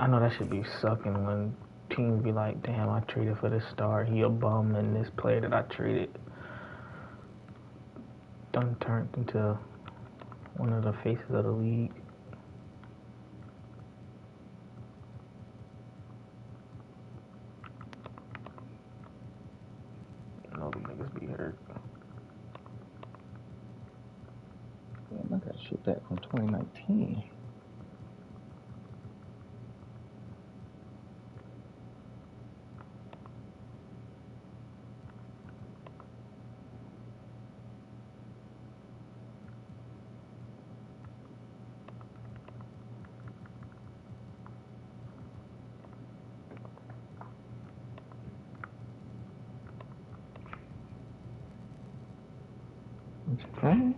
I know that should be sucking when teams be like, damn, I traded for this star. He a bum, and this player that I traded done turned into one of the faces of the league. No, the niggas be hurt. Damn, I got shit back from 2019. Okay.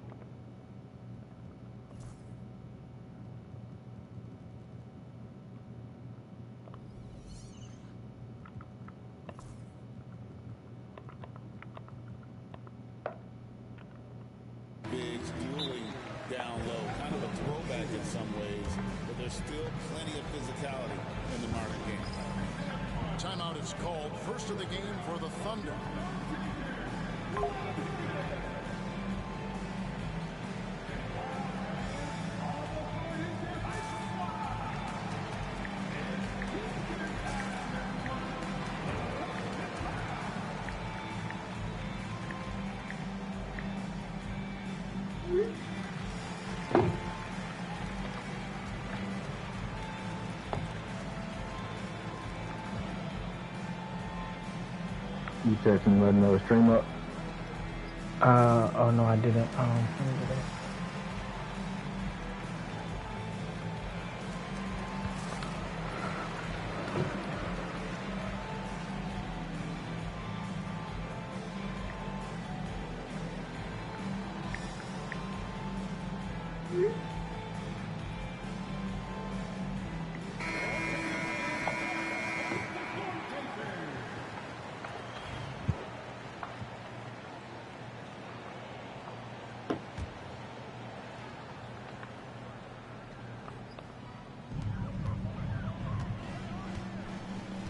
Bigs dueling down low, kind of a throwback in some ways, but there's still plenty of physicality in the modern game. Timeout is called. First of the game for the Thunder. You texting me letting another stream up? Oh no, I didn't. Let me do that.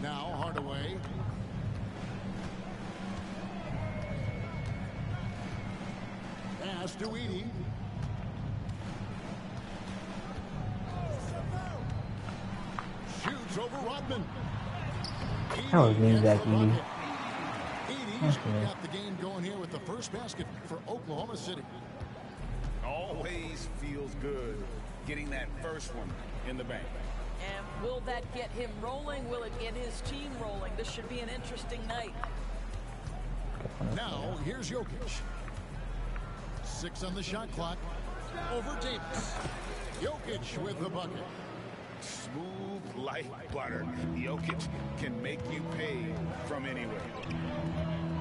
Now Hardaway. Pass to Edie. Shoots over Rodman. That was me, Zach Edie. Edie's got the game going here with the first basket for Oklahoma City. Always feels good getting that first one in the bank. And will that get him rolling? Will it get his team rolling? This should be an interesting night. Now, here's Jokic. 6 on the shot clock. Over Davis. Jokic with the bucket. Smooth like butter. Jokic can make you pay from anywhere.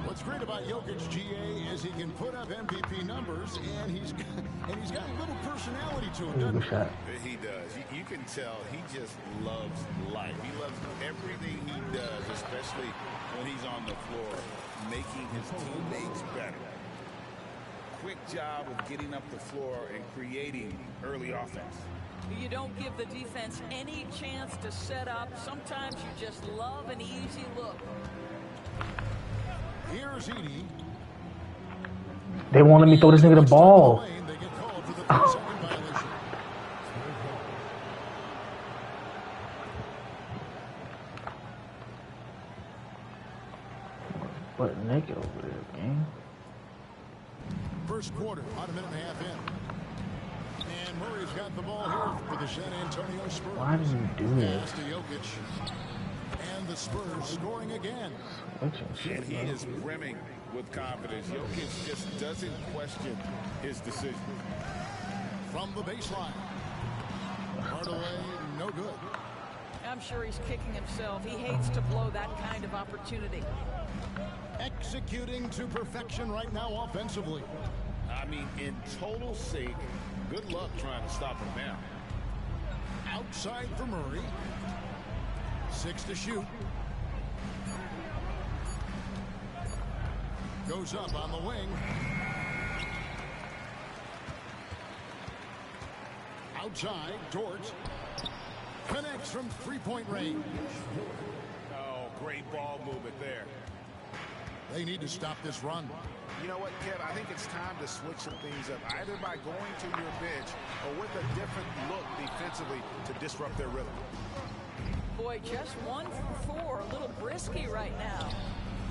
What's great about Jokic, GA, is he can put up MVP numbers, and he's got a little personality to him, doesn't he? He does. You can tell he just loves life. He loves everything he does, especially when he's on the floor, making his teammates better. Quick job of getting up the floor and creating early offense. You don't give the defense any chance to set up. Sometimes you just love an easy look. Here's Edie. They wanted me to throw this nigga the ball. They get called for the 3-second violation. Butt naked over there, man. First quarter, about a minute and a half in. And Murray's got the ball here for the San Antonio Spurs. Why did you do this? Pass to Jokic. And the Spurs scoring again. And he is brimming with confidence. Jokic just doesn't question his decision. From the baseline. Hardaway, no good. I'm sure he's kicking himself. He hates to blow that kind of opportunity. Executing to perfection right now offensively. I mean, in total sync. Good luck trying to stop him now. Outside for Murray. 6 to shoot. Goes up on the wing. Outside, Dort. Connects from three-point range. Oh, great ball movement there. They need to stop this run. You know what, Kev? I think it's time to switch some things up, either by going to your bench or with a different look defensively to disrupt their rhythm. Boy, just 1 for 4. A little brisky right now.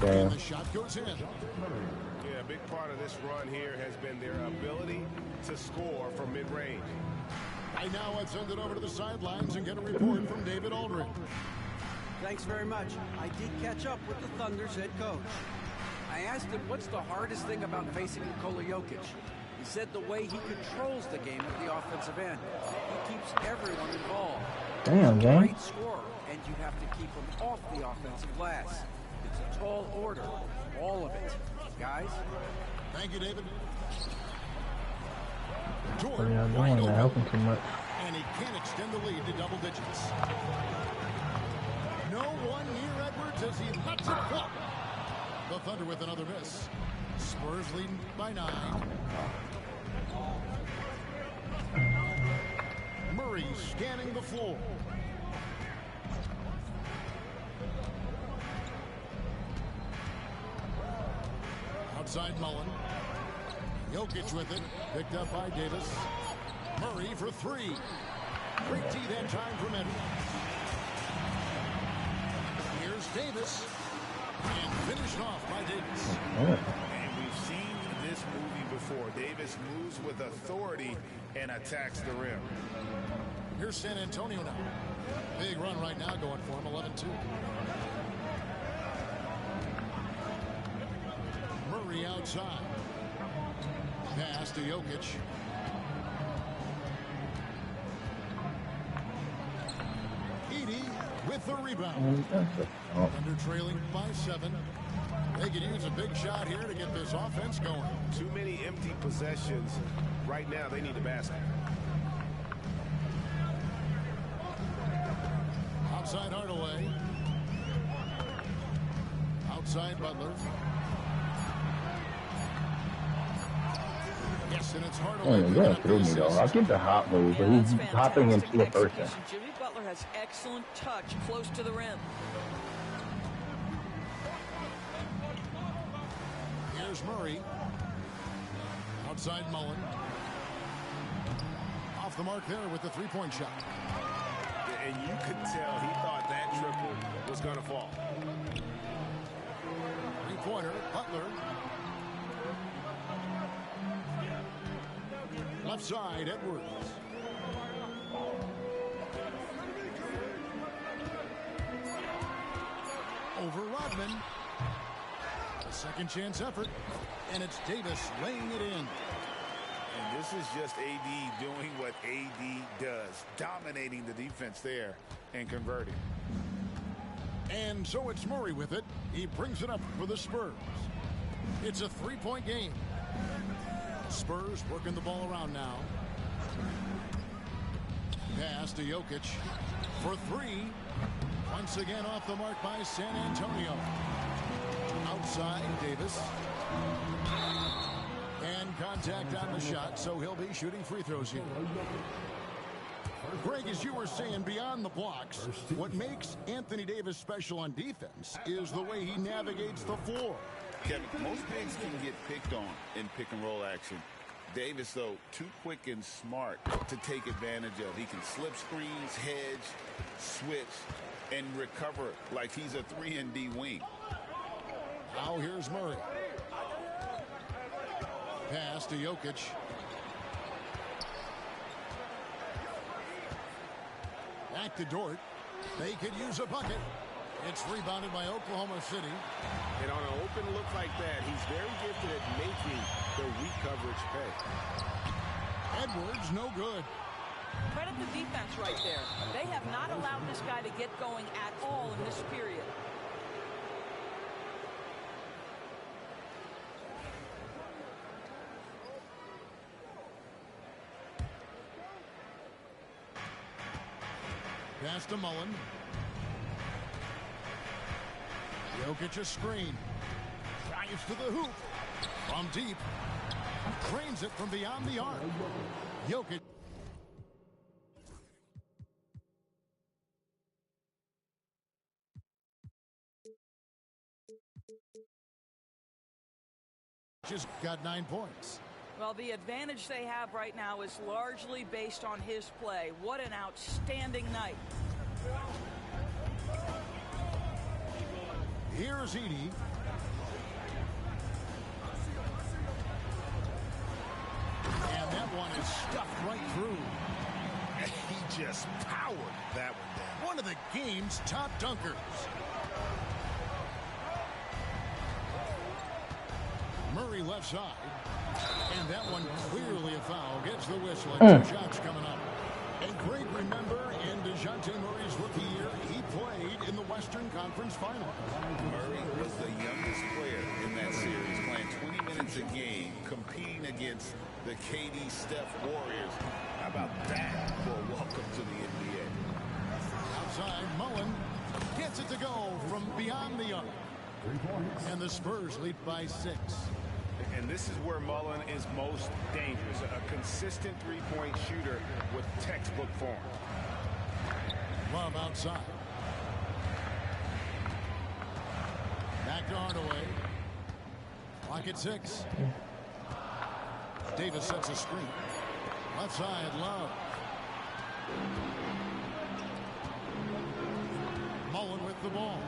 And the shot goes in. Yeah, a big part of this run here has been their ability to score from mid-range. Right now, let's send it over to the sidelines and get a report from David Aldridge. Thanks very much. I did catch up with the Thunder's head coach. I asked him what's the hardest thing about facing Nikola Jokic. He said the way he controls the game at the offensive end. He keeps everyone involved. Damn, He's a gang. great scorer, and you have to keep him off the offensive glass. It's a tall order, all of it. Guys? Thank you, David. What are y'all doing? Not helping too much. And he can't extend the lead to double digits. No one near Edwards as he lets it flop. The Thunder with another miss. Spurs leading by 9. Murray scanning the floor. Outside Mullen. Jokic with it. Picked up by Davis. Murray for 3. Great D that time from Edwards. Here's Davis. And finished off by Davis. And we've seen this movie before. Davis moves with authority and attacks the rim. Here's San Antonio now. Big run right now going for him, 11-2. Murray outside. Pass to Jokic. Edey with the rebound. Under trailing by 7. They could use a big shot here to get this offense going. Too many empty possessions. Right now, they need a basket. Outside Hardaway. Outside Butler. Yes, and it's Hardaway. Oh, you're gonna throw me though. I'll give the hot move, but he's hopping into a person. Jimmy Butler has excellent touch close to the rim. Here's Murray. Outside Mullen. Off the mark there with the three-point shot. And you could tell he thought that triple was going to fall. Three-pointer, Butler. Left side, Edwards. Over Rodman. A second chance effort. And it's Davis laying it in. And this is just AD doing what AD does, dominating the defense there and converting. And so it's Murray with it. He brings it up for the Spurs. It's a three-point game. Spurs working the ball around now. Pass to Jokic for 3. Once again off the mark by San Antonio. Outside Davis. And contact on the shot, so he'll be shooting free throws here. Greg, as you were saying, beyond the blocks, what makes Anthony Davis special on defense is the way he navigates the floor. Kevin, most bigs can get picked on in pick-and-roll action. Davis, though, too quick and smart to take advantage of. He can slip screens, hedge, switch, and recover like he's a 3-and-D wing. Now here's Murray. Pass to Jokic. Back to Dort. They could use a bucket. It's rebounded by Oklahoma City. And on an open look like that, he's very gifted at making the weak coverage pay. Edwards, no good. Credit the defense right there. They have not allowed this guy to get going at all in this period. Pass to Mullen. Jokic a screen. Drives to the hoop. From deep. Drains it from beyond the arc. Jokic. Just got 9 points. Well, the advantage they have right now is largely based on his play. What an outstanding night. Here's Edie. And that one is stuffed right through. He just powered that one down. One of the game's top dunkers. Murray left side. And that one clearly a foul. Gets the whistle and 2 shots coming up. And Greg, remember, in DeJounte Murray's rookie year, he played in the Western Conference Final. Murray was the youngest player in that series, playing 20 minutes a game, competing against the KD Steph Warriors. How about that for a welcome to the NBA? Outside, Mullen gets it to go from beyond the arc. And the Spurs lead by 6. And this is where Mullen is most dangerous. A consistent three-point shooter with textbook form. Love outside. Back to Hardaway. Clock at 6. Davis sets a screen. Left side, Love. Mullen with the ball.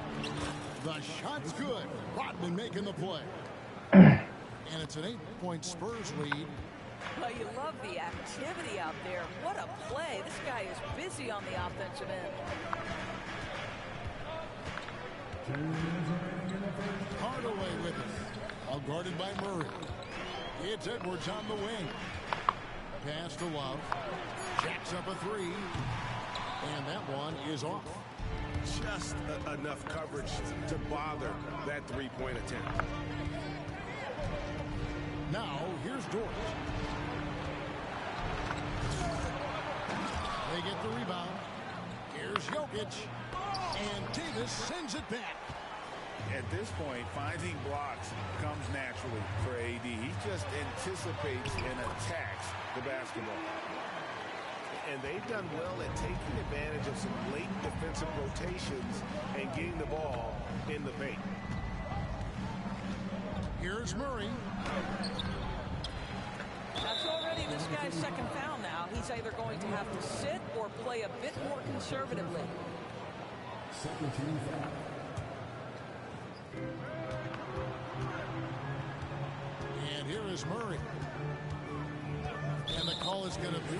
The shot's good. Rodman making the play. And it's an 8-point Spurs lead. Well, you love the activity out there. What a play. This guy is busy on the offensive end. Hardaway with it. All guarded by Murray. It's Edwards on the wing. Pass to Love. Jacks up a 3. And that one is off. Just enough coverage to bother that three-point attempt. Now, here's Dort. They get the rebound. Here's Jokic. And Davis sends it back. At this point, finding blocks comes naturally for AD. He just anticipates and attacks the basketball. And they've done well at taking advantage of some late defensive rotations and getting the ball in the paint. Here's Murray. That's already this guy's second foul now. He's either going to have to sit or play a bit more conservatively. And here is Murray. And the call is going to be,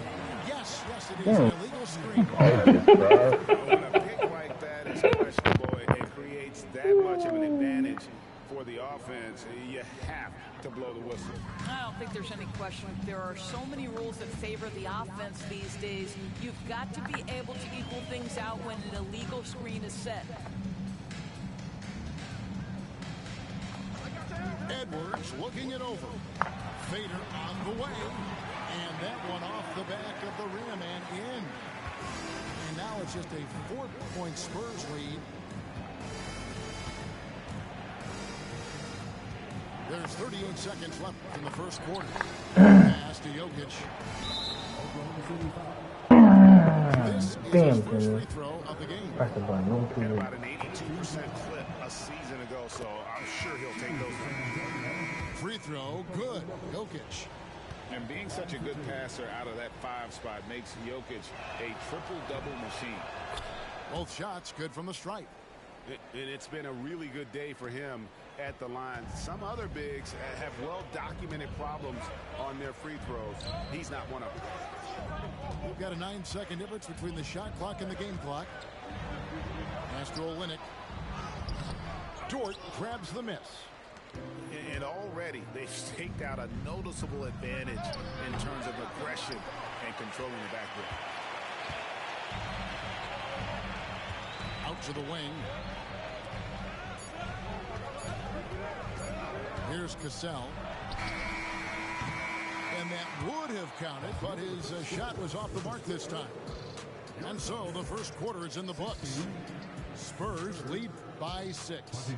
yes, it is an illegal screen. When a pick like that is questionable, it creates that much of an advantage for the offense. You have to blow the whistle. I don't think there's any question. There are so many rules that favor the offense these days. You've got to be able to equal things out when an illegal screen is set. Edwards looking it over. Fader on the way. And that one off the back of the rim and in. And now it's just a 4-point Spurs lead. There's 38 seconds left in the first quarter. Pass to Jokic. This is his first free throw of the game. Had about an 82% clip a season ago, so I'm sure he'll take those. Free throw, good. Jokic. And being such a good passer out of that 5 spot makes Jokic a triple-double machine. Both shots good from the stripe. And it's been a really good day for him at the line. Some other bigs have well-documented problems on their free throws. He's not one of them. We've got a 9-second difference between the shot clock and the game clock. Pass to Olynyk. Dort grabs the miss. And already they've staked out a noticeable advantage in terms of aggression and controlling the backcourt. Out to the wing. Here's Cassell. And that would have counted, but his shot was off the mark this time. And so the first quarter is in the books. Spurs lead by 6.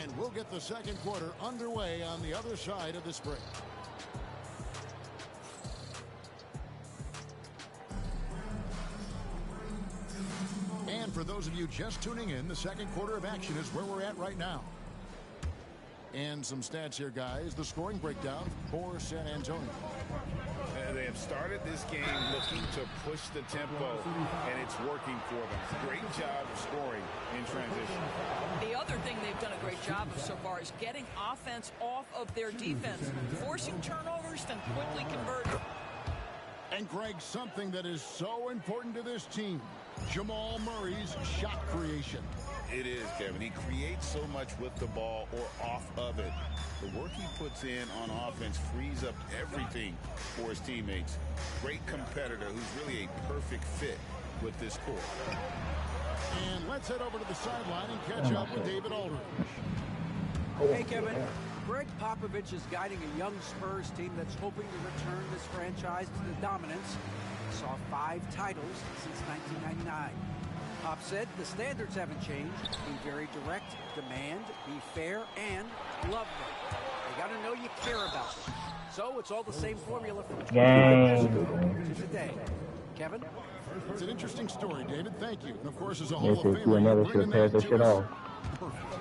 And we'll get the second quarter underway on the other side of this break. And for those of you just tuning in, the second quarter of action is where we're at right now. And some stats here, guys. The scoring breakdown for San Antonio. They have started this game looking to push the tempo, and it's working for them. Great job of scoring in transition. The other thing they've done a great job of so far is getting offense off of their defense, forcing turnovers, then quickly converting. And Greg, something that is so important to this team, Jamal Murray's shot creation. It is, Kevin. He creates so much with the ball or off of it. The work he puts in on offense frees up everything for his teammates. Great competitor who's really a perfect fit with this core. And let's head over to the sideline and catch up with David Aldridge. Hey, Kevin. Greg Popovich is guiding a young Spurs team that's hoping to return this franchise to the dominance. Saw 5 titles since 1999. Pop said the standards haven't changed. Be very direct, demand, be fair, and love them. They got to know you care about them. So it's all the same formula from 20 years ago to today. Kevin? It's an interesting story, David. Thank you. And of course, as a Hall of Famer, Your mother you're should bringing have that that to shit us. off. Perfect.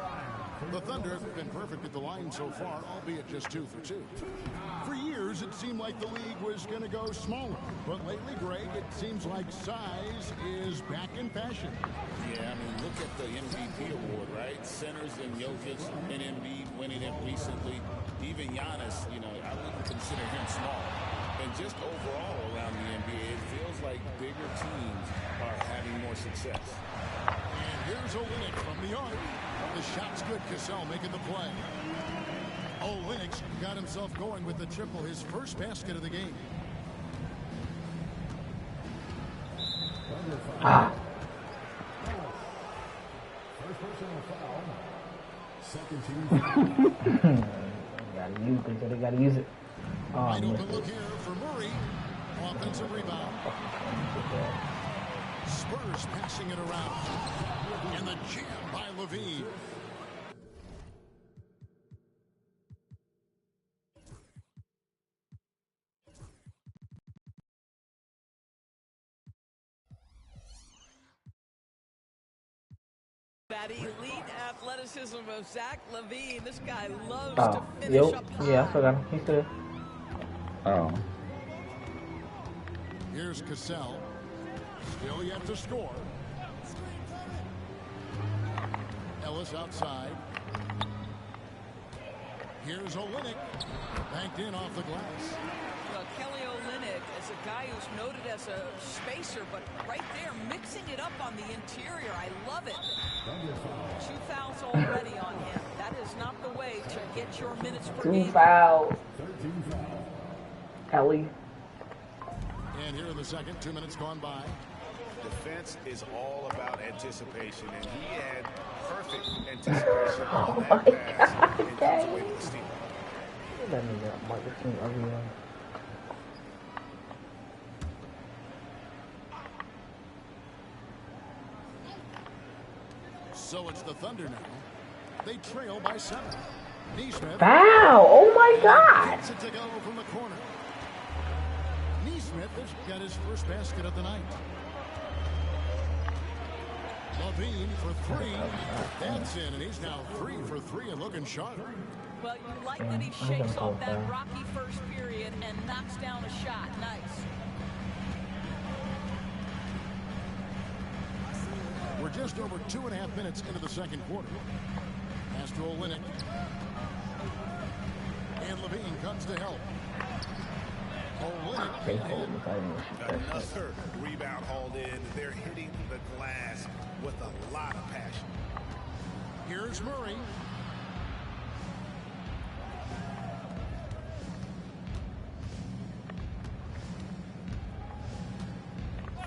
The Thunder have been perfect at the line so far, albeit just 2 for 2. For years, it seemed like the league was going to go smaller. But lately, Greg, it seems like size is back in fashion. Yeah, I mean, look at the MVP award, right? Centers and Jokic and Embiid winning it recently. Even Giannis, you know, I wouldn't consider him small. And just overall around the NBA, it feels like bigger teams are having more success. And here's Olynyk from the arc. The shot's good. Cassell making the play. Olynyk got himself going with the triple, his first basket of the game. First personal foul. Second team. Gotta use it. They gotta use it. Wide open look here for Murray. Offensive rebound. Spurs passing it around. And the jam by Levine. That elite athleticism of Zach LaVine. This guy loves to finish up high. Yeah, I forgot him. He's there. Oh. Here's Cassell. Still yet to score. Ellis outside. Here's Olynyk. Banked in off the glass. Well, Kelly Olynyk is a guy who's noted as a spacer, but right there, mixing it up on the interior. I love it. 2 fouls already on him. That is not the way to get your minutes per game. 2 fouls. Kelly. And here in the second, 2 minutes gone by. Defense is all about anticipation, and he had perfect anticipation on that pass and comes away with the steal. That nigga Marcus everyone. So it's the Thunder now. They trail by 7. Neesmith. Foul! Oh my God! Gets it to go from the corner. Neesmith has got his first basket of the night. Levine for 3. That's in, and he's now 3 for 3 and looking sharp. Well, you like that he shakes off that rocky first period and knocks down a shot. Nice. We're just over 2.5 minutes into the second quarter. Pass to Olynyk. And Levine comes to help. Olynyk can't hit. Another rebound hauled in. They're hitting the glass with a lot of passion. Here's Murray.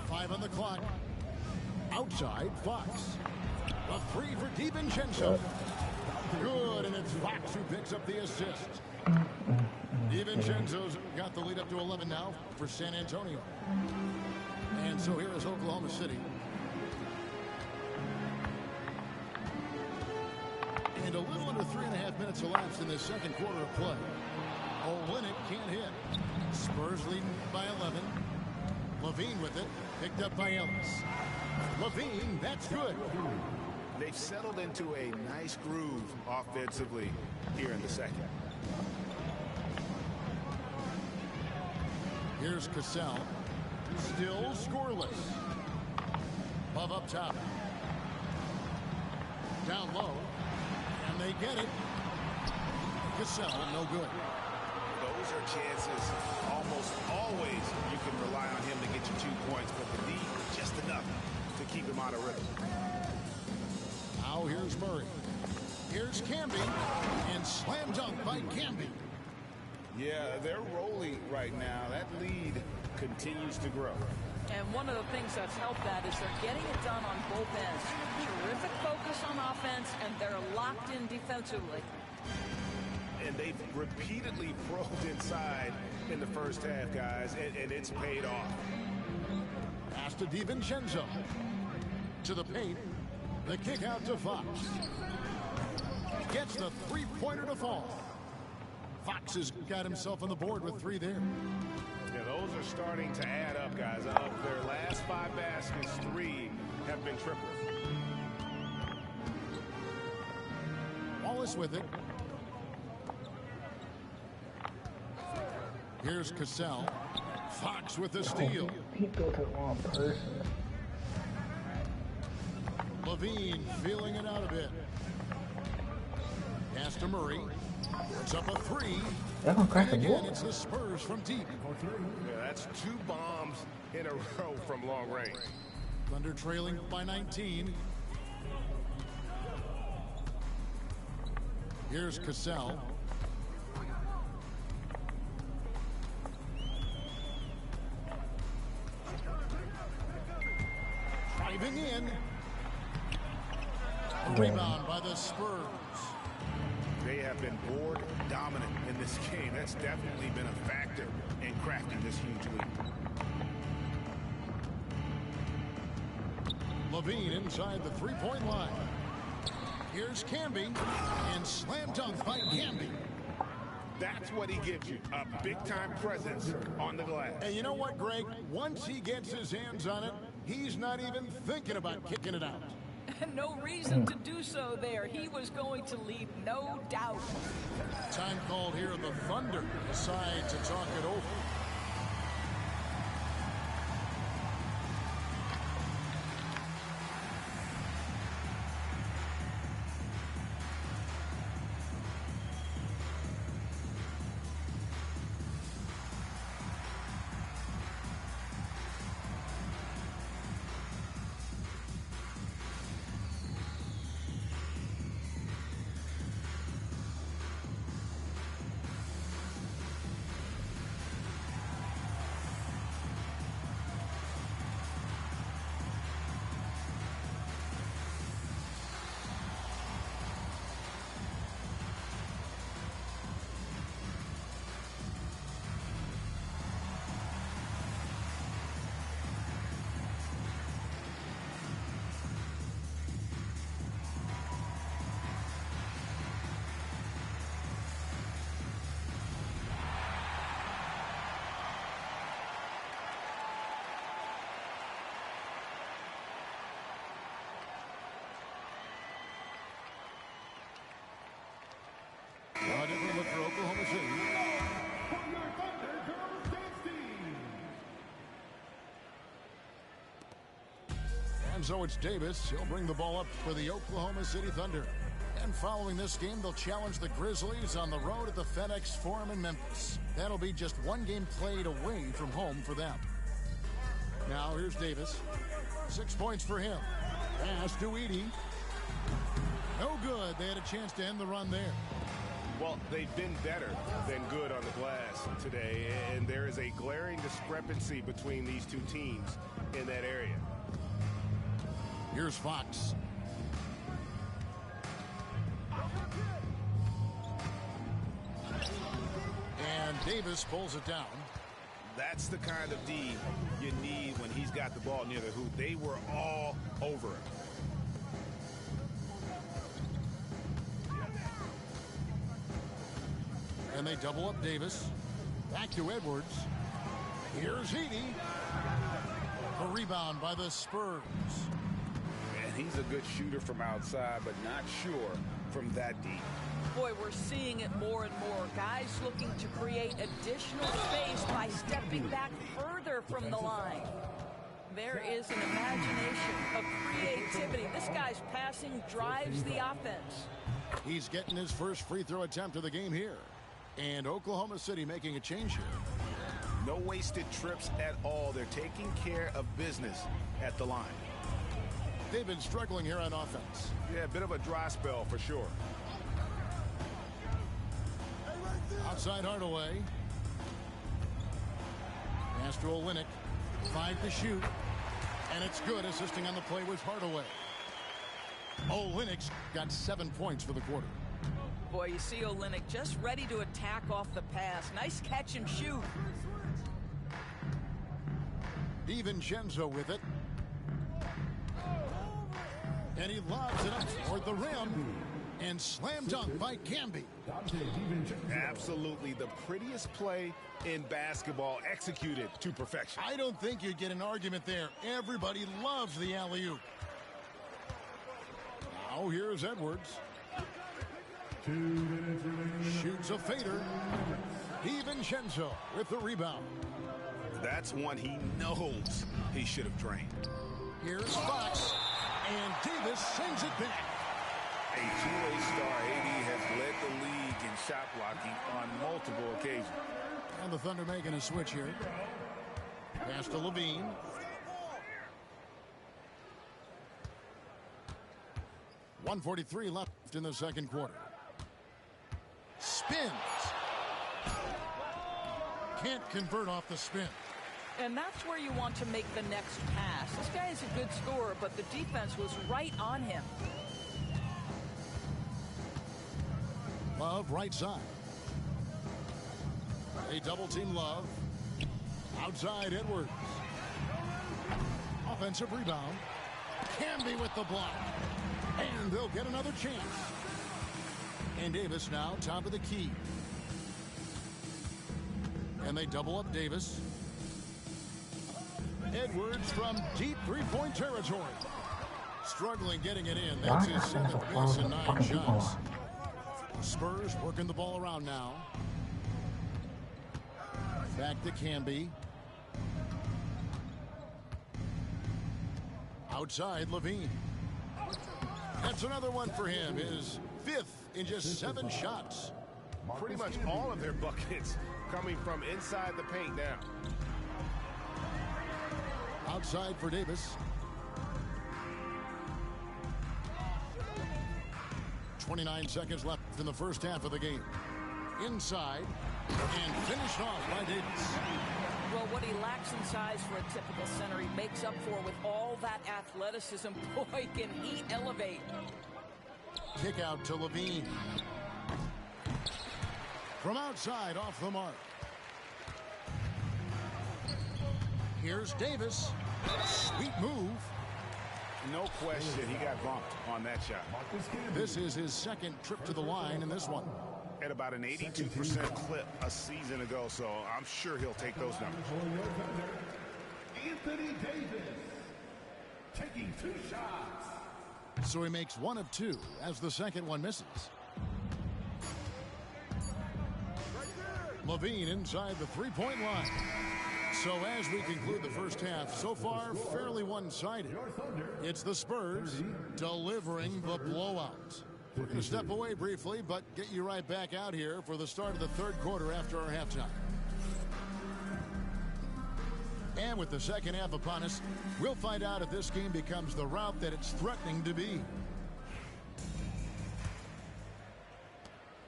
Five on the clock. Outside, Fox. A 3 for DiVincenzo. Good, and it's Fox who picks up the assist. DiVincenzo's got the lead up to 11 now for San Antonio. And so here is Oklahoma City. And a little under 3.5 minutes elapsed in this second quarter of play. Olynyk can't hit. Spurs leading by 11. Levine with it. Picked up by Ellis. Levine, that's good. they've settled into a nice groove offensively here in the second. Here's Cassell. Still scoreless. Love up top. Down low. And they get it. Cassell, no good. Those are chances. Almost always you can rely on him to get you 2 points, but the D, just enough to keep him out of rhythm. Now here's Murray. Here's Camby. And slam dunk by Camby. Yeah, they're rolling right now. That lead continues to grow. And one of the things that's helped that is they're getting it done on both ends. Terrific focus on offense, and they're locked in defensively. And they've repeatedly probed inside in the first half, guys, and it's paid off. Pass to DiVincenzo. To the paint. The kick out to Fox. Gets the three-pointer to fall. Fox has got himself on the board with 3 there. Yeah, those are starting to add up, guys. Of their last 5 baskets, 3 have been triples. Wallace with it. Here's Cassell. Fox with the steal. He built it one person. Levine feeling it out a bit. Pass to Murray. It's up a 3. They're gonna crack And the again, ball. it's the Spurs from deep. Yeah, that's 2 bombs in a row from long range. Thunder trailing by 19. Here's Cassell. Driving in. A rebound by the Spurs. They have been board dominant in this game. That's definitely been a factor in crafting this huge lead. Levine inside the three-point line. Here's Camby. And slam dunk by Camby. That's what he gives you, a big-time presence on the glass. And you know what, Greg? Once he gets his hands on it, he's not even thinking about kicking it out. No reason to do so there. He was going to leave, no doubt. Time called here. The Thunder decide to talk it over. A different look for Oklahoma City. And so it's Davis. He'll bring the ball up for the Oklahoma City Thunder. And following this game, they'll challenge the Grizzlies on the road at the FedEx Forum in Memphis. That'll be just 1 game played away from home for them. Now here's Davis. 6 points for him. Pass to Edey. No good. They had a chance to end the run there. Well, they've been better than good on the glass today, and there is a glaring discrepancy between these 2 teams in that area. Here's Fox. And Davis pulls it down. That's the kind of D you need when he's got the ball near the hoop. They were all over him. And they double up Davis. Back to Edwards. Here's Edey. A rebound by the Spurs. And he's a good shooter from outside, but not sure from that deep. Boy, we're seeing it more and more. Guys looking to create additional space by stepping back further from the line. There is an imagination, a creativity. This guy's passing drives the offense. He's getting his first free throw attempt of the game here. And Oklahoma City making a change here. No wasted trips at all. They're taking care of business at the line. They've been struggling here on offense. Yeah, a bit of a dry spell for sure. Outside Hardaway. Pass to Olynyk. 5 to shoot. And it's good. Assisting on the play was Hardaway. Olynyk's got 7 points for the quarter. Boy, you see Olynyk just ready to attack off the pass. Nice catch and shoot. DiVincenzo with it. And he lobs it up toward the rim. And slam dunk by Camby. Absolutely the prettiest play in basketball, executed to perfection. I don't think you'd get an argument there. Everybody loves the alley-oop. Now here's Edwards. Shoots a fader. DiVincenzo with the rebound. That's one he knows he should have drained. Here's Fox. And Davis sends it back. A two-way star, AD has led the league in shot blocking on multiple occasions. And the Thunder making a switch here. Pass to Levine. .143 left in the second quarter. Spins. Can't convert off the spin. And that's where you want to make the next pass. This guy is a good scorer, but the defense was right on him. Love right side. They double team Love. Outside Edwards. Offensive rebound. Camby with the block. And they'll get another chance. And Davis now top of the key. And they double up Davis. Edwards from deep three-point territory. Struggling getting it in. That's his 7th miss and 9 shots. Spurs working the ball around now. Back to Camby. Outside Levine. That's another one for him. His 5th in just 7 shots. Pretty much all of their buckets coming from inside the paint now. Outside for Davis. 29 seconds left in the first half of the game. Inside and finished off by Davis. Well, what he lacks in size for a typical center, he makes up for with all that athleticism. Boy, can he elevate. Kick out to Levine. From outside, off the mark. Here's Davis. Sweet move. No question, he got bumped on that shot. This is his 2nd trip to the line in this one. At about an 82% clip a season ago, so I'm sure he'll take those numbers. Anthony Davis taking 2 shots. So he makes 1 of 2 as the second one misses. Levine inside the three-point line. So as we conclude the first half, so far fairly one-sided. It's the Spurs delivering the blowout. We're going to step away briefly, but get you right back out here for the start of the third quarter after our halftime. And with the second half upon us, we'll find out if this game becomes the rout that it's threatening to be.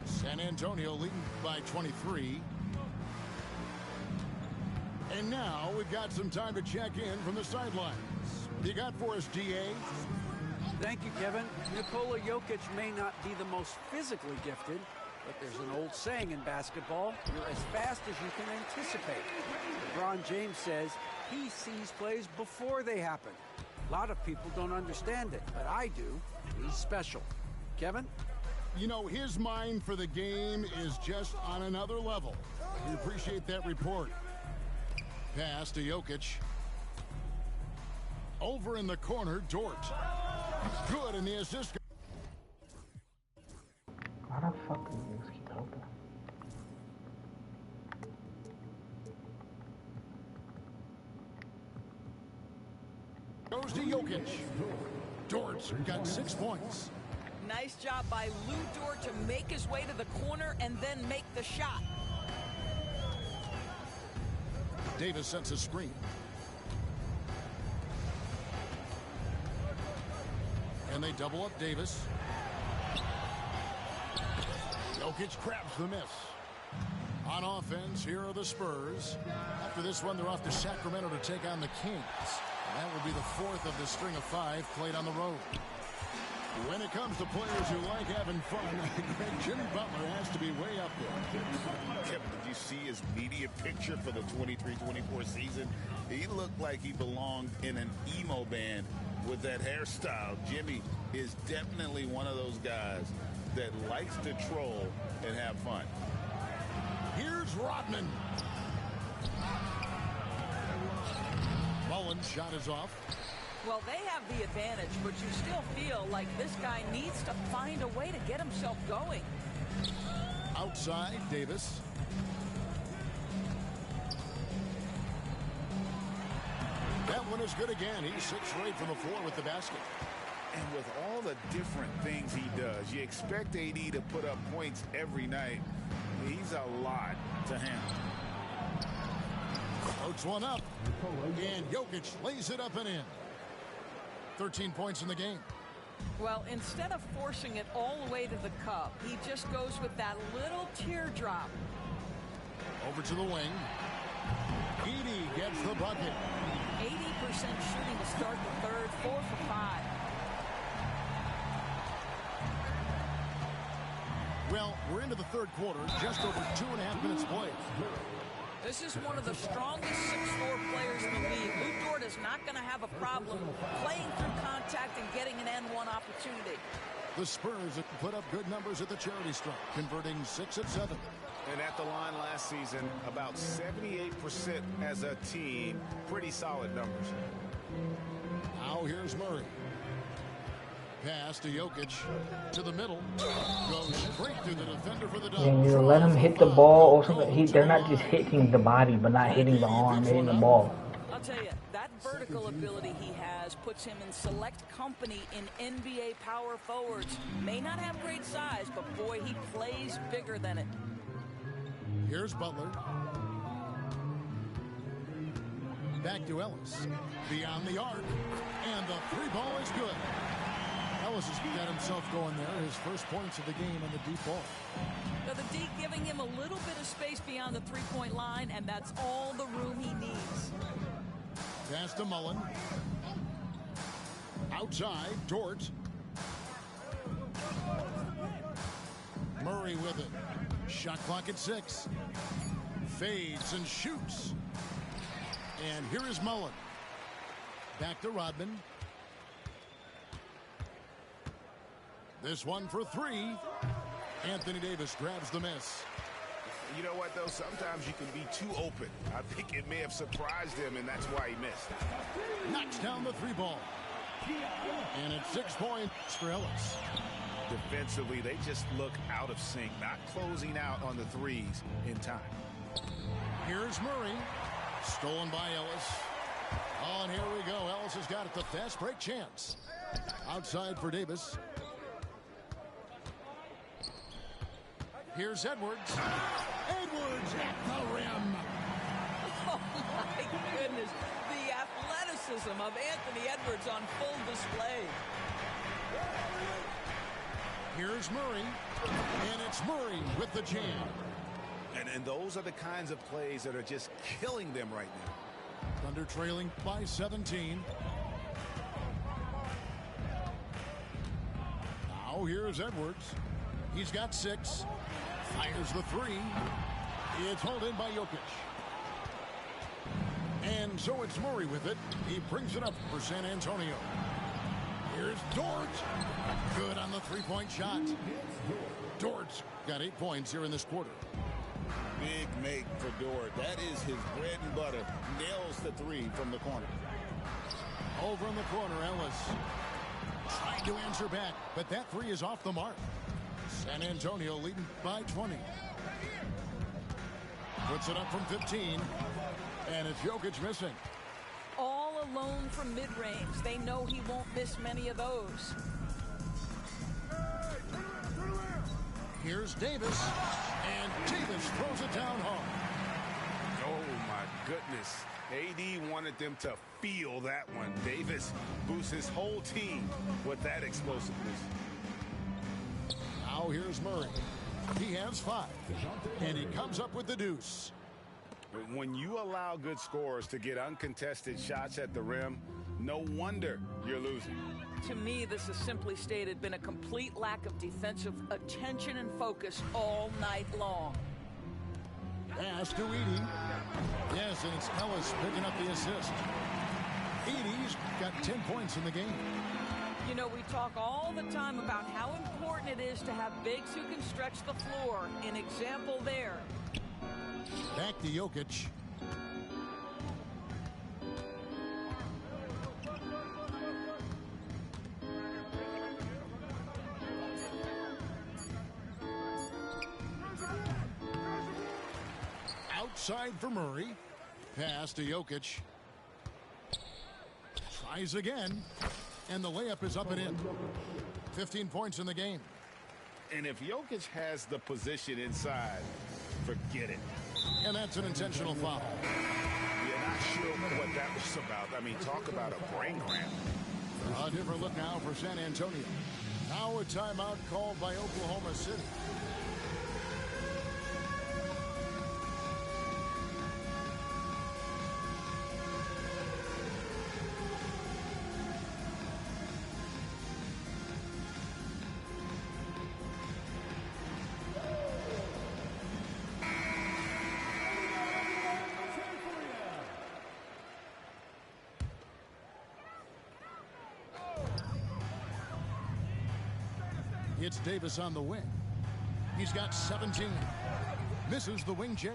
San Antonio leading by 23. And now we've got some time to check in from the sidelines. You got for us, DA? Thank you, Kevin. Nikola Jokic may not be the most physically gifted, but there's an old saying in basketball, you're as fast as you can anticipate. LeBron James says he sees plays before they happen. A lot of people don't understand it, but I do. He's special. Kevin? You know, his mind for the game is just on another level. We appreciate that report. Pass to Jokic. Over in the corner, Dort. Good, and the assist. Why the fuck do you keep open? Goes to Jokic. Dort's got 6 points. Nice job by Lou Dort to make his way to the corner and then make the shot. Davis sets a screen. And they double up Davis. Jokic grabs the miss. On offense, here are the Spurs. After this one, they're off to Sacramento to take on the Kings. That will be the 4th of the string of 5 played on the road. When it comes to players who like having fun, Jimmy Butler has to be way up there. Kevin, did you see his media picture for the 23-24 season? He looked like he belonged in an emo band with that hairstyle. Jimmy is definitely one of those guys that likes to troll and have fun. Here's Rodman. Mullen's shot is off. Well, they have the advantage, but you still feel like this guy needs to find a way to get himself going. Outside, Davis. That one is good again. He's 6 straight from the floor with the basket. And with all the different things he does, you expect AD to put up points every night. He's a lot to handle. Floats one up. And Jokic lays it up and in. 13 points in the game. Well, instead of forcing it all the way to the cup, he just goes with that little teardrop. Over to the wing. Edey gets the bucket. 80% shooting to start the third, 4 for 5. Well, we're into the third quarter, just over 2.5 minutes played. This is one of the strongest 6'4" players in the league. Lou Dort is not going to have a problem playing through contact and getting an N1 opportunity. The Spurs have put up good numbers at the charity stripe, converting 6 of 7. And at the line last season, about 78% as a team. Pretty solid numbers. Now here's Murray. Pass to Jokic. To the middle. Goes straight to the defender for the dunk. And you let him hit the ball or something. They're not just hitting the body, but not hitting the arm, hitting the ball. I'll tell you, that vertical ability he has puts him in select company in NBA power forwards. May not have great size, but boy, he plays bigger than it. Here's Butler. Back to Ellis. Beyond the arc. And the 3-ball is good. Ellis has got himself going there. His first points of the game on the deep ball. Now the D giving him a little bit of space beyond the 3-point line, and that's all the room he needs. Pass to Mullen. Outside, Dort. Murray with it. Shot clock at 6. Fades and shoots. And here is Mullen. Back to Rodman. This one for 3. Anthony Davis grabs the miss. You know what, though? Sometimes you can be too open. I think it may have surprised him, and that's why he missed. Knocks down the 3-ball. And it's 6 points for Ellis. Defensively, they just look out of sync, not closing out on the threes in time. Here's Murray. Stolen by Ellis. Oh, and here we go. Ellis has got it. The fast break chance. Outside for Davis. Here's Edwards. Edwards at the rim. Oh, my goodness. The athleticism of Anthony Edwards on full display. Here's Murray. And it's Murray with the jam. And those are the kinds of plays that are just killing them right now. Thunder trailing by 17. Now here's Edwards. He's got 6. Fires the 3. It's hauled in by Jokic. And so it's Murray with it. He brings it up for San Antonio. Here's Dort. Good on the 3-point shot. Dort's got 8 points here in this quarter. Big make for Dort. That is his bread and butter. Nails the 3 from the corner. Over in the corner, Ellis. Trying to answer back, but that three is off the mark. San Antonio leading by 20. Puts it up from 15. And it's Jokic missing. All alone from mid-range. They know he won't miss many of those. Here's Davis. And Davis throws it down hard. Oh, my goodness. AD wanted them to feel that one. Davis boosts his whole team with that explosiveness. Now here's Murray. He has 5. And he comes up with the deuce. When you allow good scorers to get uncontested shots at the rim, no wonder you're losing. To me, this has simply stated been a complete lack of defensive attention and focus all night long. Pass to Edey. Yes, and it's Ellis picking up the assist. Edey's got 10 points in the game. You know, we talk all the time about how important it is to have bigs who can stretch the floor. An example there. Back to Jokic. Outside for Murray. Pass to Jokic. Tries again. And the layup is up and in. 15 points in the game. And if Jokic has the position inside, forget it. And that's an intentional foul. You're not sure what that was about. I mean, talk about a brain cramp. A different look now for San Antonio. Now a timeout called by Oklahoma City. It's Davis on the wing. He's got 17. Misses the wing J.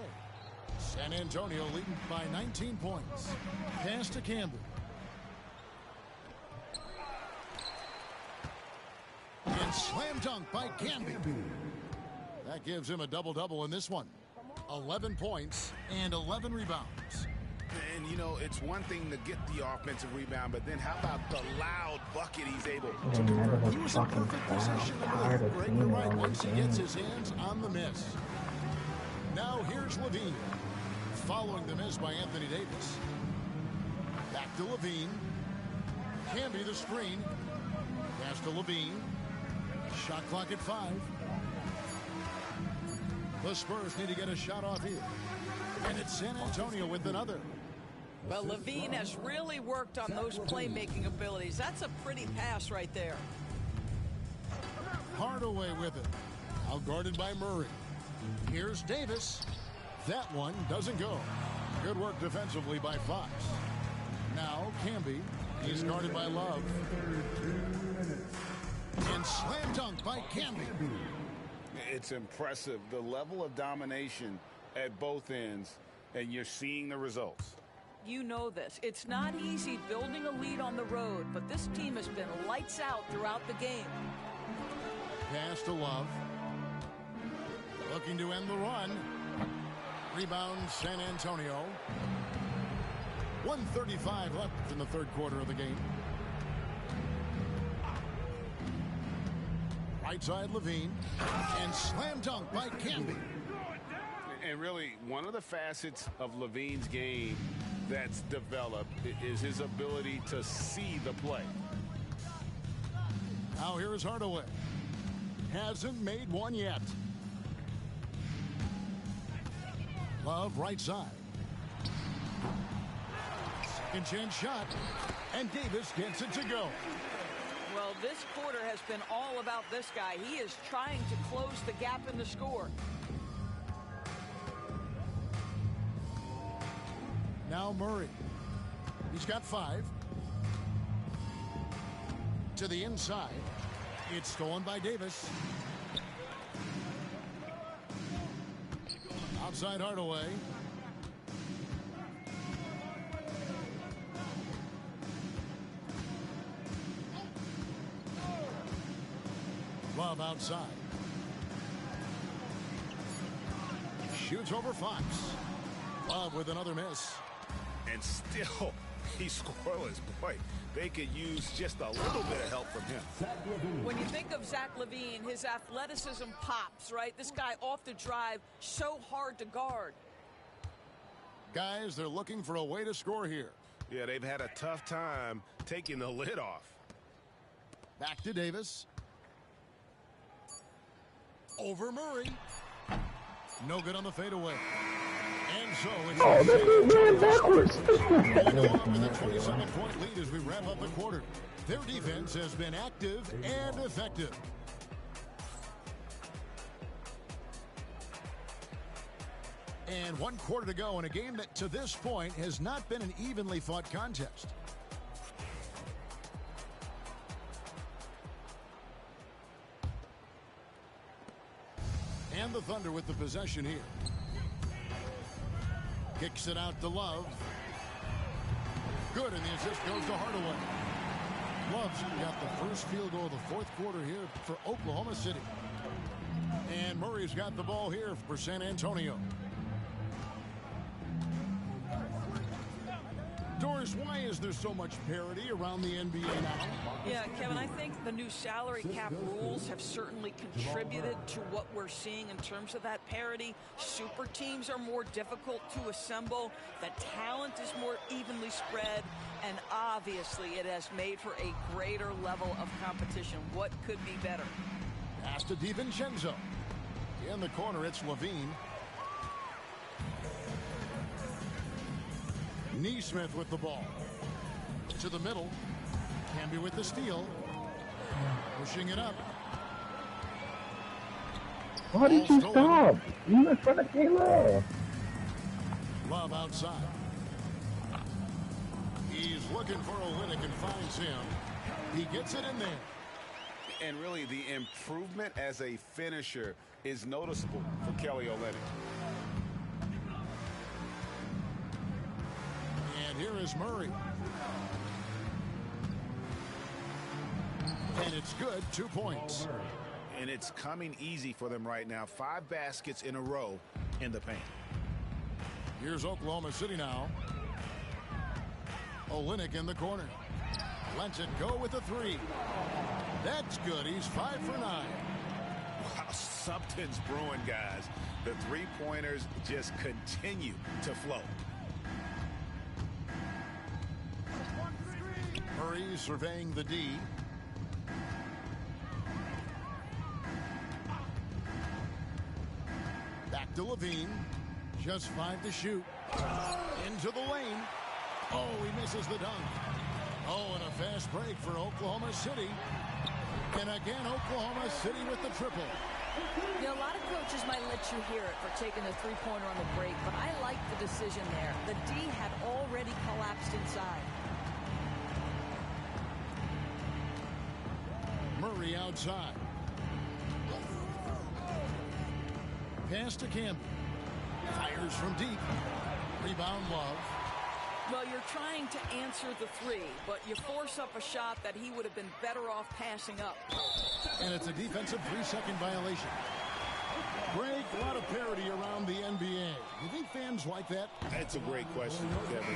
San Antonio leading by 19 points. Pass to Campbell. And slam dunk by Campbell. That gives him a double-double in this one. 11 points and 11 rebounds. And, you know, it's one thing to get the offensive rebound, but then how about the loud bucket he's able to He was in perfect position to move. Break the right once he gets his hands on the miss. Now here's Levine. Following the miss by Anthony Davis. Back to Levine. Can be the screen. Pass to Levine. Shot clock at 5. The Spurs need to get a shot off here. And it's San Antonio with another. Well, Levine has really worked on those playmaking abilities. That's a pretty pass right there. Hardaway with it. Out guarded by Murray. Here's Davis. That one doesn't go. Good work defensively by Fox. Now Camby. He's guarded by Love. And slam dunk by Camby. It's impressive, the level of domination at both ends, and you're seeing the results. You know this. It's not easy building a lead on the road, but this team has been lights out throughout the game. Pass to Love. Looking to end the run. Rebound San Antonio. 1:35 left in the third quarter of the game. Right side Levine. And slam dunk by Camby. And really, one of the facets of Levine's game that's developed is his ability to see the play. Now here's Hardaway. Hasn't made one yet. Love right side. Second chance shot. And Davis gets it to go. Well, this quarter has been all about this guy. He is trying to close the gap in the score. Now Murray. He's got 5. To the inside. It's stolen by Davis. Outside Hardaway. Love outside. Shoots over Fox. Love with another miss. And still, he's scoreless. Boy, they could use just a little bit of help from him. When you think of Zach LaVine, his athleticism pops, right? This guy off the drive, so hard to guard. Guys, they're looking for a way to score here. Yeah, they've had a tough time taking the lid off. Back to Davis. Over Murray. No good on the fadeaway. And so it's ran backwards. with a 27-point lead as we wrap up the quarter. Their defense has been active and effective. And 1 quarter to go in a game that to this point has not been an evenly fought contest. And the Thunder with the possession here. Kicks it out to Love. Good, and the assist goes to Hardaway. Love's got the first field goal of the 4th quarter here for Oklahoma City. And Murray's got the ball here for San Antonio. Doris, why is there so much parity around the NBA now? Yeah, Kevin, I think the new salary cap rules have certainly contributed to what we're seeing in terms of that parity. Super teams are more difficult to assemble. The talent is more evenly spread. And obviously, it has made for a greater level of competition. What could be better? Pass to DiVincenzo. In the corner, it's LaVine. Neesmith with the ball. To the middle. Camby with the steal. Pushing it up. Why did you stop? You in front of Kayla. Love outside. He's looking for Olynyk and finds him. He gets it in there. And really, the improvement as a finisher is noticeable for Kelly Olynyk. And here is Murray. And it's good, 2 points. And it's coming easy for them right now. 5 baskets in a row in the paint. Here's Oklahoma City now. Olynyk in the corner. Lets it go with a 3. That's good. He's 5 for 9. Wow, something's brewing, guys. The 3-pointers just continue to flow. Murray surveying the D. Back to LaVine. Just 5 to shoot. Into the lane. Oh, he misses the dunk. Oh, and a fast break for Oklahoma City. And again, Oklahoma City with the triple. You know, a lot of coaches might let you hear it for taking a 3-pointer on the break, but I like the decision there. The D had already collapsed inside. Murray outside. Pass to Camby. Fires from deep. Rebound Love. Well, you're trying to answer the 3, but you force up a shot that he would have been better off passing up. And it's a defensive 3-second violation. Greg, a lot of parity around the NBA. You think fans like that? That's a great question, Kevin.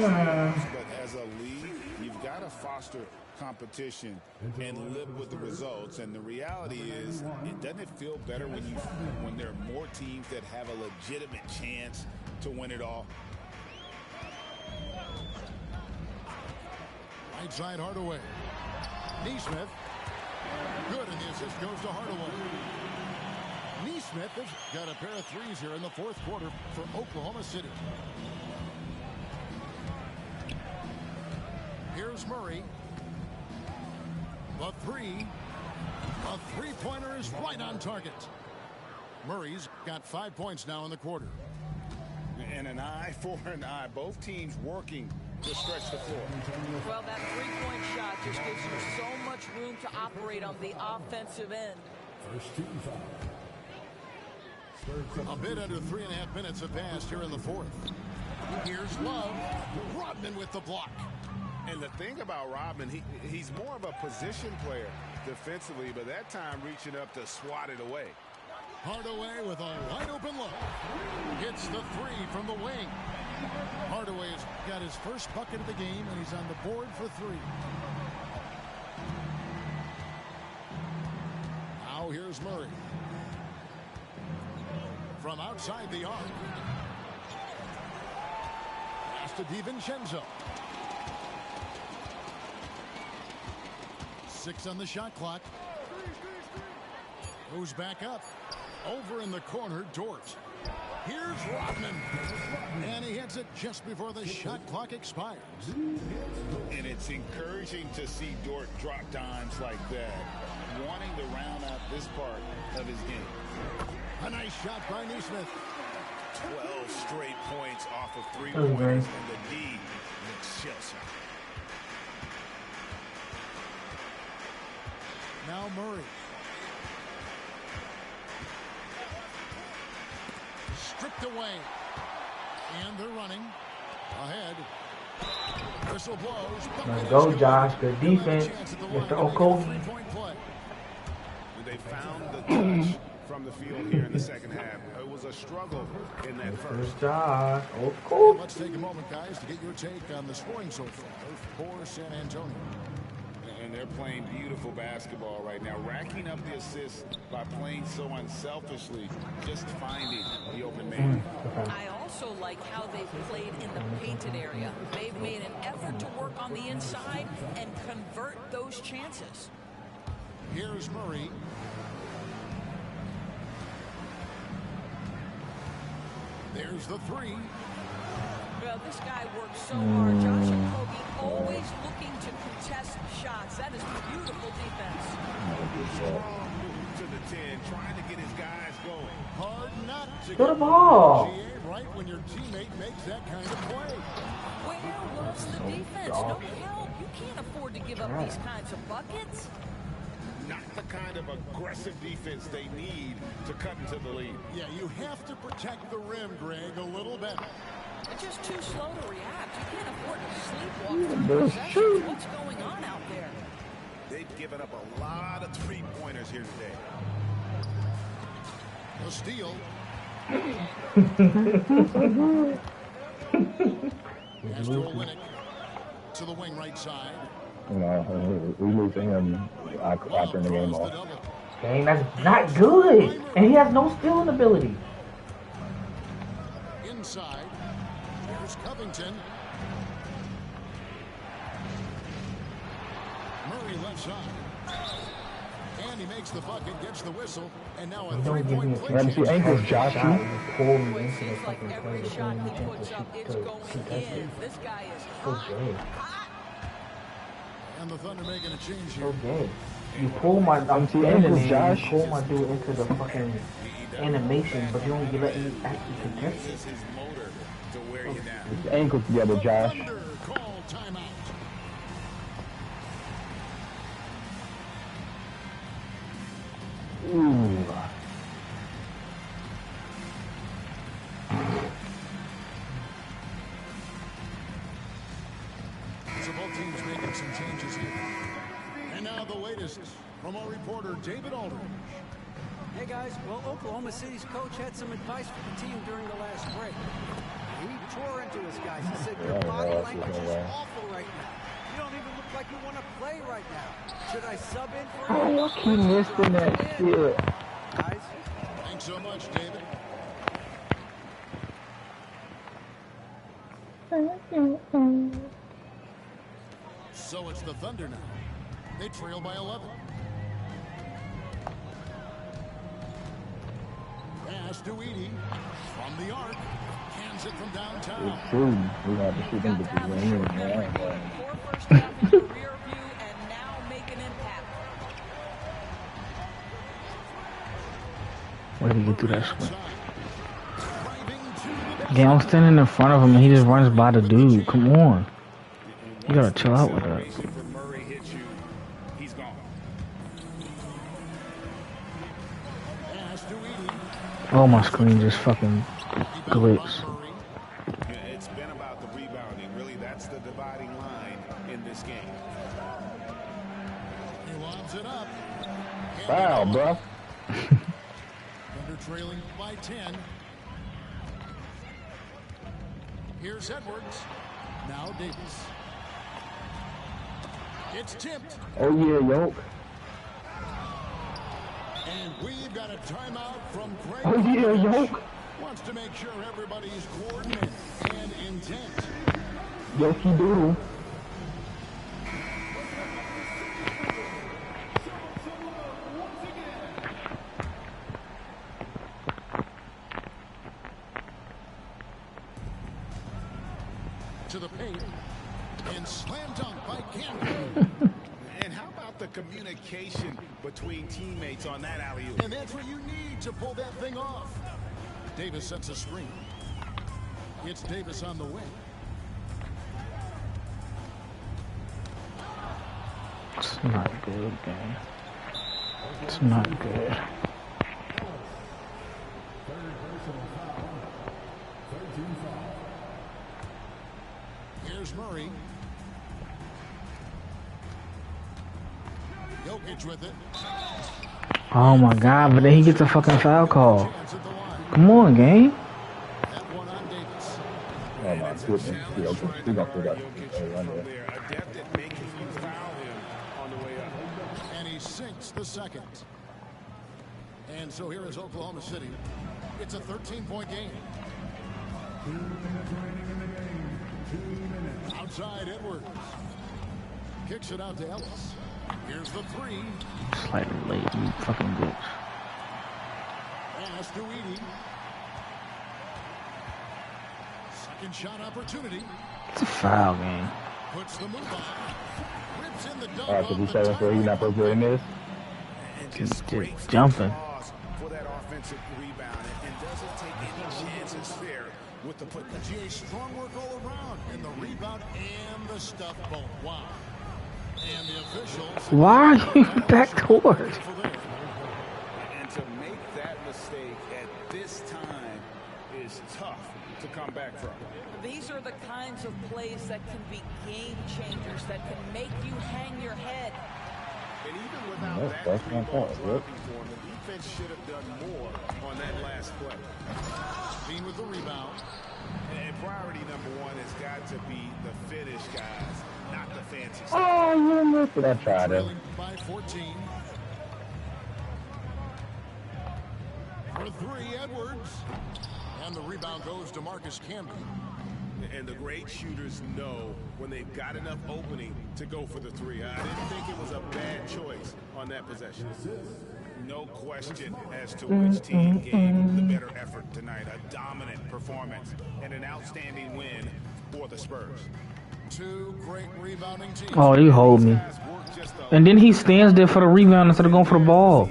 There are teams, but as a league, you've got to foster competition and live with the results. And the reality is, doesn't it feel better when there are more teams that have a legitimate chance to win it all? Right side Hardaway. Neesmith. Good, and the assist goes to Hardaway. Neesmith has got a pair of 3s here in the 4th quarter for Oklahoma City. Here's Murray. The 3. A 3-pointer is right on target. Murray's got 5 points now in the quarter. And an eye for an eye. Both teams working to stretch the floor. Well, that 3-point shot just gives you so much room to operate on the offensive end. A bit under 3.5 minutes have passed here in the 4th. Here's Love. Rodman with the block. And the thing about Rodman, he's more of a position player. defensively, but that time reaching up to swat it away. Hardaway with a wide-open look. Hits the three from the wing. Hardaway has got his first bucket of the game, and he's on the board for three. Now here's Murray. From outside the arc. Pass to DiVincenzo. 6 on the shot clock. Goes back up. Over in the corner, Dort. Here's Rodman. And he hits it just before the shot clock expires. And it's encouraging to see Dort drop dimes like that, wanting to round out this part of his game. A nice shot by Neesmith. 12 straight points off of 3-pointers, and the D looks chills. Now Murray. Stripped away. And they're running. Ahead. Whistle blows. Let's go, Josh. Good defense. Mr. Okogie. They found the touch from the field here in the second half. It was a struggle in that first. Josh. Okogie. Let's take a moment, guys, to get your take on the scoring so far for San Antonio. And they're playing beautiful basketball right now, racking up the assists by playing so unselfishly, just finding the open man. I also like how they've played in the painted area. They've made an effort to work on the inside and convert those chances. Here's Murray. There's the three. Well, this guy works so hard. Josh Okogie always looking to contest shots. That is beautiful defense. Strong move to the 10, trying to get his guys going. Hard not to Get the ball. Right when your teammate makes that kind of play. Where was the defense? No help. You can't afford to give up these kinds of buckets. Not the kind of aggressive defense they need to cut into the lead. Yeah, you have to protect the rim, Greg, a little better. They're just too slow to react. You can't afford to sleepwalk through possessions. What's going on out there? They've given up a lot of three-pointers here today. A steal. Astro Winnick to the wing right side. You know, we lose to him, I turn the game off. Dang, that's not good. And he has no stealing ability. Inside. Here's Covington. Murray left side. And he makes the bucket, gets the whistle, and now a three-point play. Grab your ankles, Josh. It seems like every shot he puts up, it's going in. This guy is hot. And the Thunder making a change here. Okay. You pull my, I'm standing there, you pull my dude into the fucking animation, but you don't let me actually contest it. His motor to wear you down. Get your ankles together, Josh. Thunder call timeout. Ooh. So both teams making some changes here. And now the latest from our reporter, David Aldridge. Hey guys, well, Oklahoma City's coach had some advice for the team during the last break. He tore into his guys. He said, your body language is awful right now. You don't even look like you want to play right now. Should I sub in for you? Oh, he missed in that shit. Guys? Thanks so much, David. So it's the Thunder now. They trail by 11. Pass to Edey from the arc. Hands it from downtown. It's true. We have to shoot him to the ring. Poor first half in the rear view and now make an impact. Where did he get through that swing? Yeah, I'm standing in front of him and he just runs by the dude. Come on. You gotta chill out with that. Murray hits you, he's gone. Oh, my screen just fucking glitched. It's been about the rebounding. Really, that's the dividing line in this game. He lobs it up. Foul, bro. Thunder trailing by 10. Here's Edwards. Now Davis. It's tipped. Oh, yeah, Yoke. And we've got a timeout from Greg. Oh, yeah, Yoke. Wants to make sure everybody's coordinated and intent. Yoki Doodle. To the paint. And slam dunk by Campbell. And how about the communication between teammates on that alley-oop? And that's what you need to pull that thing off. Davis sets a screen. It's Davis on the wing. It's not good, man. It's not good. Here's Murray. Jokic with it. Oh my God, but then he gets a fucking foul call. Come on, game. That one on Davis. Oh, my goodness. We're going to put that. They're adept at making you foul him on the way up. And he sinks the second. And so here is Oklahoma City. It's a 13-point game. 2 minutes remaining in the game. 2 minutes. Outside Edwards. Kicks it out to Ellis. Here's the three. Slightly late, you fucking bitch. Pass to Edey. Second shot opportunity. It's a foul game. Puts the move on. Rips in the dunk. All right, so we saying for you not supposed to be in this? And Just great jumping. pause for that offensive rebound and doesn't take any chances there with the put. GA strong work all around. And the rebound and the stuff both. Wow. And the officials. Why are you backdoor? And to make that mistake at this time is tough to come back from. These are the kinds of plays that can be game changers, that can make you hang your head. And even without that That's three not ball bad, dropping for him, the defense should have done more on that last play. Dean with the rebound. And priority number one has got to be the finish, guys, not the fancy stuff. Oh, you missed it. I tried it. Trailing by 14. For three, Edwards. And the rebound goes to Marcus Camby. And the great shooters know when they've got enough opening to go for the three. I didn't think it was a bad choice on that possession. No question as to which team gave the better effort tonight. A dominant performance and an outstanding win for the Spurs. Two great rebounding teams. Oh, you hold me. And then he stands there for the rebound instead of going for the ball.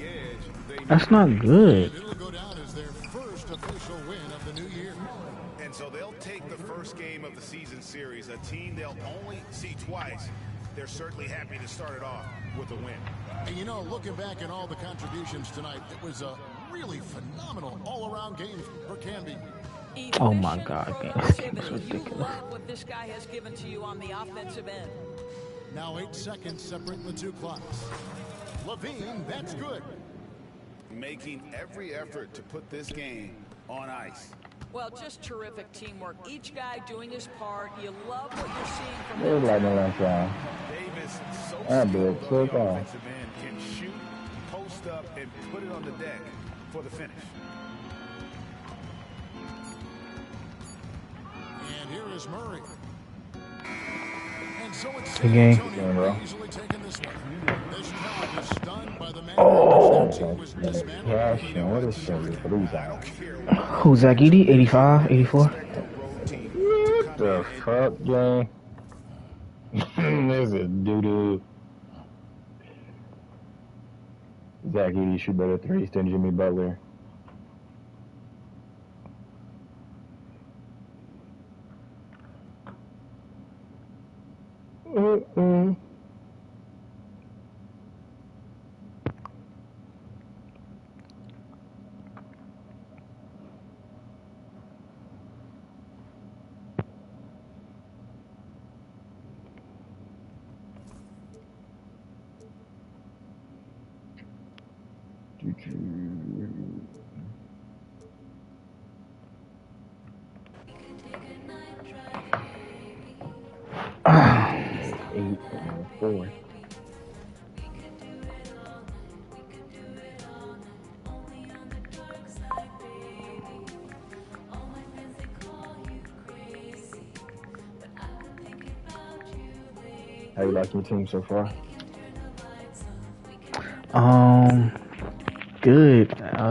That's not good. It'll go down as their first official win of the new year. And so they'll take the first game of the season series, a team they'll only see twice. They're certainly happy to start it off with a win. And you know, looking back at all the contributions tonight, it was a really phenomenal all-around game for Camby. Oh my God, man. This game is You ridiculous. love what this guy has given to you on the offensive end. Now 8 seconds separating the two clocks. Levine, that's good. Making every effort to put this game on ice. Well, just terrific teamwork. Each guy doing his part. You love what you're seeing from It was them. like no last round. Davis, so That skilled bitch on took the off. offensive end, can shoot, post up, and put it on the deck for the finish. And here is Murray. And so it's Good game. San Antonio bro. easily taking this one. This crowd is stunned by the man Oh. who was dismantled. Cash, and what is for you? Who's Zach Edey? 85, 84? The fuck, gang? This is doo-doo. Zach Edey shoot better threes than Jimmy Butler. 8-4. How you like your team so far? Good.